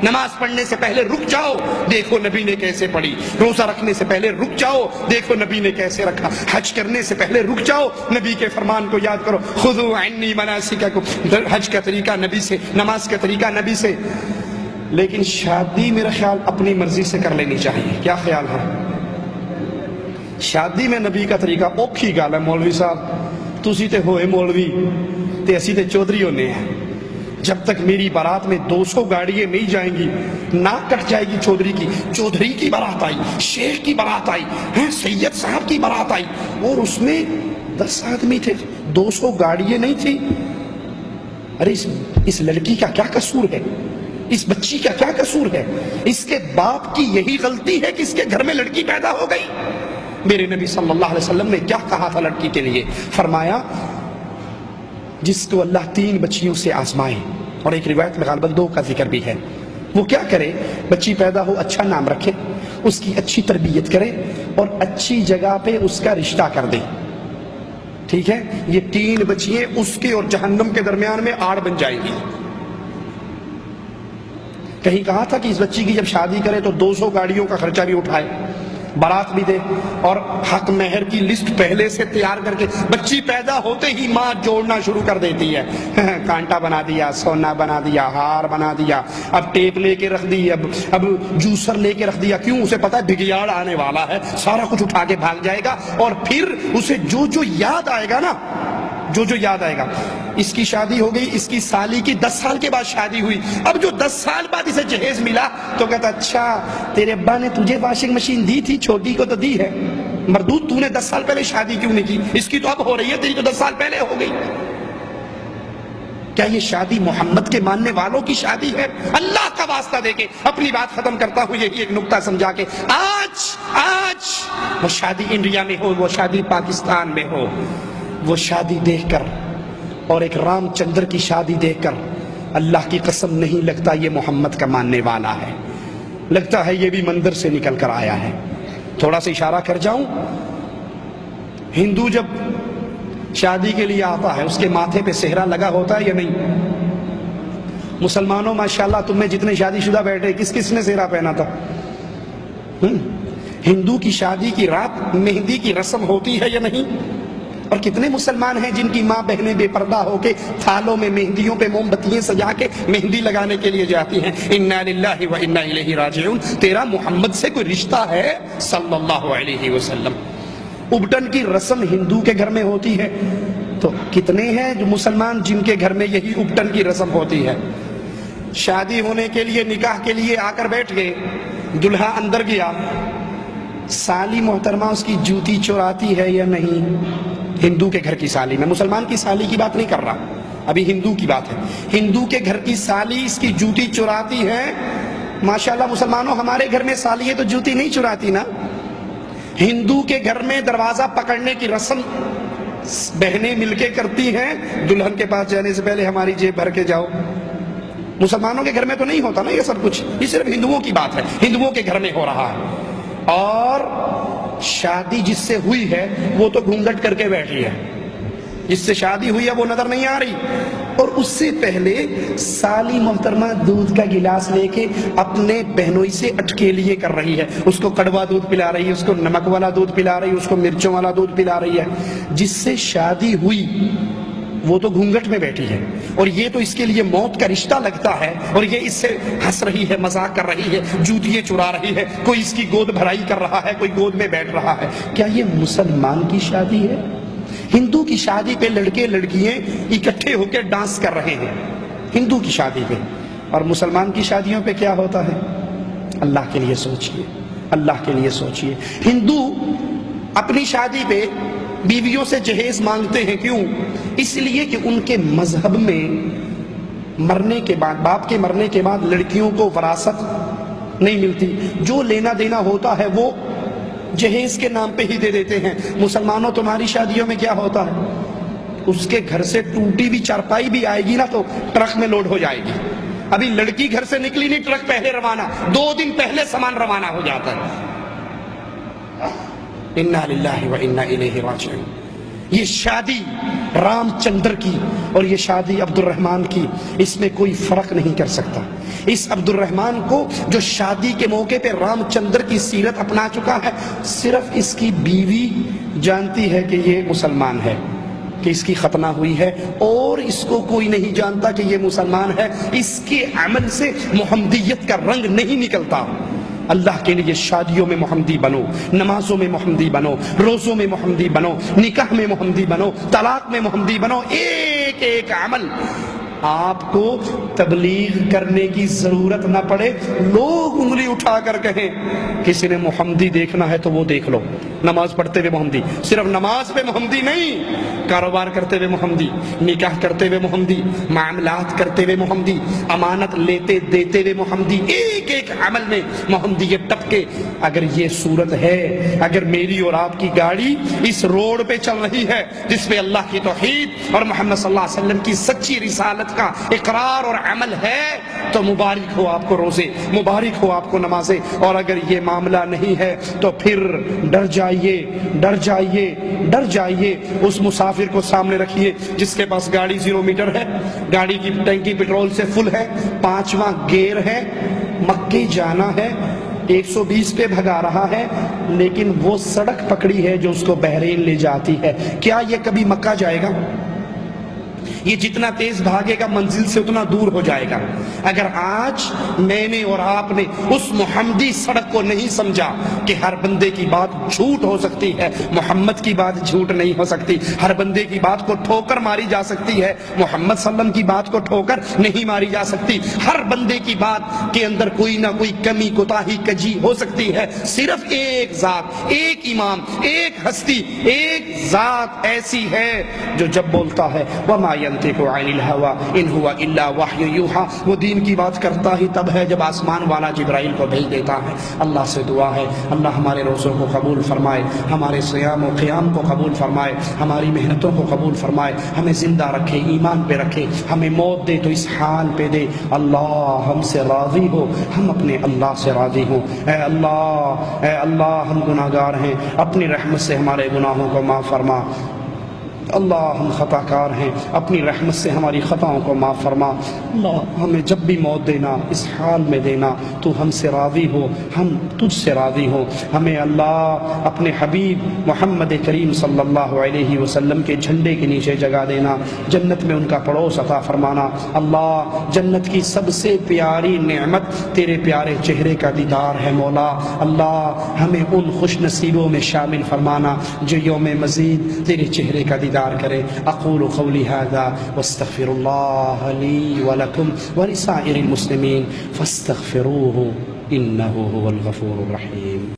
نماز پڑھنے سے پہلے رک جاؤ، دیکھو نبی نے کیسے پڑھی، روزہ رکھنے سے پہلے رک جاؤ، دیکھو نبی نے کیسے رکھا، حج کرنے سے پہلے رک جاؤ، نبی کے فرمان کو یاد کرو، خذوا عنی مناسککم، حج کا طریقہ نبی سے، نماز کا طریقہ نبی سے۔ لیکن شادی میرا خیال اپنی مرضی سے کر لینی چاہیے، کیا خیال ہے؟ شادی میں نبی کا طریقہ اوکھی گل ہے مولوی صاحب، تسی تے ہوئے مولوی تے اسی تے چودھری ہونے ہیں، جب تک میری بارات میں 200 گاڑیاں نہیں جائیں گی ناک کٹ جائے گی چودھری کی، چودھری کی بارات آئی، شیخ کی بارات آئی، سید صاحب کی بارات آئی، اور اس میں 10 آدمی تھے، 200 گاڑیاں نہیں تھی۔ ارے اس لڑکی کا کیا قصور ہے، اس بچی کا کیا قصور ہے؟ اس کے باپ کی یہی غلطی ہے کہ اس کے گھر میں لڑکی پیدا ہو گئی۔ میرے نبی صلی اللہ علیہ وسلم نے کیا کہا تھا لڑکی کے لیے؟ فرمایا جس کو اللہ 3 بچیوں سے آزمائے، اور ایک روایت میں غالباً 2 کا ذکر بھی ہے، وہ کیا کرے؟ بچی پیدا ہو اچھا نام رکھے، اس کی اچھی تربیت کرے اور اچھی جگہ پہ اس کا رشتہ کر دے، ٹھیک ہے؟ یہ 3 بچیاں اس کے اور جہنم کے درمیان میں آڑ بن جائیں گی۔ کہیں کہا تھا کہ اس بچی کی جب شادی کرے تو 200 گاڑیوں کا خرچہ بھی اٹھائے، بارات بھی دے، اور حق مہر کی لسٹ پہلے سے تیار کر کے، بچی پیدا ہوتے ہی ماں جوڑنا شروع کر دیتی ہے، کانٹا بنا دیا، سونا بنا دیا، ہار بنا دیا، اب ٹیپ لے کے رکھ دی، اب جوسر لے کے رکھ دیا، کیوں؟ اسے پتا ہے بگیاڑ آنے والا ہے، سارا کچھ اٹھا کے بھاگ جائے گا، اور پھر اسے جو یاد آئے گا نا، جو یاد آئے گا، اس کی شادی ہو گئی، اس کی سالی کی 10 سال کے بعد شادی ہوئی، اب جو 10 سال بعد اسے جہیز ملا تو کہتا اچھا تیرے ابا نے تجھے واشنگ مشین دی تھی، چھوٹی کو تو دی ہے، مردود تو نے 10 سال پہلے شادی کیوں نہیں کی؟ اس کی تو اب ہو رہی ہے، تیری تو 10 سال پہلے ہو گئی۔ کیا یہ شادی محمد کے ماننے والوں کی شادی ہے؟ اللہ کا واسطہ دے کے اپنی بات ختم کرتا ہوں یہی ایک نکتہ سمجھا کے، آج وہ شادی انڈیا میں ہو، وہ شادی پاکستان میں ہو، وہ شادی دیکھ کر اور ایک رام چندر کی شادی دیکھ کر اللہ کی قسم نہیں لگتا یہ محمد کا ماننے والا ہے، لگتا ہے یہ بھی مندر سے نکل کر آیا ہے۔ تھوڑا سا اشارہ کر جاؤں، ہندو جب شادی کے لیے آتا ہے اس کے ماتھے پہ صحرا لگا ہوتا ہے یا نہیں؟ مسلمانوں ماشاءاللہ تم میں جتنے شادی شدہ بیٹھے کس نے صحرا پہنا تھا؟ ہندو کی شادی کی رات مہندی کی رسم ہوتی ہے یا نہیں؟ اور کتنے مسلمان ہیں جن کی ماں بہنیں بے پردہ ہو کے تھالوں میں مہندیوں پہ موم بتیاں سجا کے مہندی لگانے کے لیے جاتی ہیں۔ انا للہ و انا الیہ راجعون، تیرا محمد سے کوئی رشتہ ہے صلی اللہ علیہ وسلم؟ ابٹن کی رسم ہندو کے گھر میں ہوتی ہے، تو کتنے ہیں جو مسلمان جن کے گھر میں یہی ابٹن کی رسم ہوتی ہے؟ شادی ہونے کے لیے نکاح کے لیے آ کر بیٹھ گئے، دلہا اندر گیا، سالی محترمہ اس کی جوتی چراتی ہے یا نہیں؟ ہندو کے گھر کی سالی، میں مسلمان کی سالی کی بات نہیں کر رہا، ابھی ہندو کی بات ہے، ہندو کے گھر کی سالی اس کی جوتی چراتی ہے؟ ماشاءاللہ مسلمانوں ہمارے گھر میں سالی ہے تو جوتی نہیں چراتی نا۔ ہندو کے گھر میں دروازہ پکڑنے کی رسم بہنیں مل کے کرتی ہیں، دلہن کے پاس جانے سے پہلے ہماری جیب بھر کے جاؤ۔ مسلمانوں کے گھر میں تو نہیں ہوتا نا یہ سب کچھ، یہ صرف ہندوؤں کی بات ہے، ہندوؤں کے گھر میں ہو رہا ہے۔ اور شادی جس سے ہوئی ہے وہ تو گھونگھٹ کر کے بیٹھی ہے، جس سے شادی ہوئی ہے وہ نظر نہیں آ رہی، اور اس سے پہلے سالی محترمہ دودھ کا گلاس لے کے اپنے بہنوئی سے اٹکیلیے کر رہی ہے، اس کو کڑوا دودھ پلا رہی ہے، اس کو نمک والا دودھ پلا رہی ہے، اس کو مرچوں والا دودھ پلا رہی ہے۔ جس سے شادی ہوئی وہ تو گھونگھٹ میں بیٹھی ہے، اور یہ تو اس کے لیے موت کا رشتہ لگتا ہے، اور یہ اس سے ہنس رہی ہے، مذاق کر رہی ہے، جوتیاں چرا رہی ہے، کوئی اس کی گود بھرائی کر رہا ہے، کوئی گود میں بیٹھ رہا ہے۔ کیا یہ مسلمان کی شادی ہے؟ ہندو کی شادی پہ لڑکے لڑکیاں اکٹھے ہو کے ڈانس کر رہے ہیں ہندو کی شادی پہ، اور مسلمان کی شادیوں پہ کیا ہوتا ہے؟ اللہ کے لیے سوچئے، اللہ کے لیے سوچئے۔ ہندو اپنی شادی پہ بیویوں سے جہیز مانگتے ہیں، کیوں؟ اس لیے کہ ان کے مذہب میں مرنے کے بعد، باپ کے مرنے کے بعد لڑکیوں کو وراثت نہیں ملتی، جو لینا دینا ہوتا ہے وہ جہیز کے نام پہ ہی دے دیتے ہیں۔ مسلمانوں تمہاری شادیوں میں کیا ہوتا ہے؟ اس کے گھر سے ٹوٹی بھی چارپائی بھی آئے گی نا تو ٹرک میں لوڈ ہو جائے گی، ابھی لڑکی گھر سے نکلی نہیں، ٹرک پہلے روانہ، 2 دن پہلے سامان روانہ ہو جاتا ہے۔ انا للہ و انا الیہ راجعون۔ یہ شادی رام چندر کی اور یہ شادی عبد الرحمن کی، اس میں کوئی فرق نہیں کر سکتا۔ اس عبد الرحمن کو جو شادی کے موقع پہ رام چندر کی سیرت اپنا چکا ہے، صرف اس کی بیوی جانتی ہے کہ یہ مسلمان ہے، کہ اس کی ختنہ ہوئی ہے، اور اس کو کوئی نہیں جانتا کہ یہ مسلمان ہے۔ اس کے عمل سے محمدیت کا رنگ نہیں نکلتا۔ اللہ کے لیے شادیوں میں محمدی بنو، نمازوں میں محمدی بنو، روزوں میں محمدی بنو، نکاح میں محمدی بنو، طلاق میں محمدی بنو۔ ایک ایک عمل آپ کو تبلیغ کرنے کی ضرورت نہ پڑے، لوگ انگلی اٹھا کر کہیں کسی نے محمدی دیکھنا ہے تو وہ دیکھ لو۔ نماز پڑھتے ہوئے محمدی، صرف نماز پہ محمدی نہیں، کاروبار کرتے ہوئے محمدی، نکاح کرتے ہوئے محمدی، معاملات کرتے ہوئے محمدی، امانت لیتے دیتے ہوئے محمدی، ایک ایک عمل میں محمدی یہ ٹپکے۔ اگر یہ صورت ہے، اگر میری اور آپ کی گاڑی اس روڈ پہ چل رہی ہے جس پہ اللہ کی توحید اور محمد صلی اللہ علیہ وسلم کی سچی رسالت کا اقرار اور عمل ہے، تو مبارک ہو آپ کو روزے، مبارک ہو آپ کو نمازیں۔ اور اگر یہ معاملہ نہیں ہے تو پھر ڈر جائیے، ڈر جائیے، ڈر جائیے۔ اس مسافر کو سامنے رکھیے جس کے پاس گاڑی 0 میٹر ہے، گاڑی کی ٹینکی پیٹرول سے فل ہے، 5واں گیئر ہے، مکے جانا ہے، 120 پہ بھگا رہا ہے، لیکن وہ سڑک پکڑی ہے جو اس کو بحرین لے جاتی ہے۔ کیا یہ کبھی مکہ جائے گا؟ یہ جتنا تیز بھاگے گا منزل سے اتنا دور ہو جائے گا۔ اگر آج میں نے اور آپ نے اس محمدی سڑک کو نہیں سمجھا کہ ہر بندے کی بات جھوٹ ہو سکتی ہے، محمد کی بات جھوٹ نہیں ہو سکتی، ہر بندے کی بات کو ٹھوکر ماری جا سکتی ہے، محمد صلی اللہ علیہ وسلم کی بات کو ٹھوکر نہیں ماری جا سکتی، ہر بندے کی بات کے اندر کوئی نہ کوئی کمی کوتاہی کجی ہو سکتی ہے، صرف ایک ذات، ایک امام، ایک ہستی، ایک ذات ایسی ہے جو جب بولتا ہے وَمَا يَنْطِقُ عَنِ الْهَوَىٰ إِنْ هُوَ إِلَّا وَحْيٌ يُوحَىٰ، وہ دین کی بات کرتا ہی تب ہے جب آسمان والا جبرائیل کو بھیج دیتا ہے۔ اللہ سے دعا ہے اللہ ہمارے روزوں کو قبول فرمائے، ہمارے صیام و قیام کو قبول فرمائے، ہماری محنتوں کو قبول فرمائے، ہمیں زندہ رکھے، ایمان پہ رکھے، ہمیں موت دے تو اس حال پہ دے۔ اللہ ہم سے راضی ہو، ہم اپنے اللہ سے راضی ہوں۔ اے اللہ ہم گناہ گار ہیں، اپنی رحمت سے ہمارے گناہوں کو معاف فرما۔ اللہ ہم خطا کار ہیں، اپنی رحمت سے ہماری خطاؤں کو معاف فرما۔ اللہ ہمیں جب بھی موت دینا اس حال میں دینا تو ہم سے راضی ہو، ہم تجھ سے راضی ہو۔ ہمیں اللہ اپنے حبیب محمد کریم صلی اللہ علیہ وسلم کے جھنڈے کے نیچے جگہ دینا، جنت میں ان کا پڑوس عطا فرمانا۔ اللہ جنت کی سب سے پیاری نعمت تیرے پیارے چہرے کا دیدار ہے مولا۔ اللہ ہمیں ان خوش نصیبوں میں شامل فرمانا جو یوم مزید تیرے چہرے کا دیدار کرے۔ اقول قولی ھذا واستغفر اللہ لی ولکم ولسائر المسلمین فاستغفروہ انہ هو الغفور الرحیم۔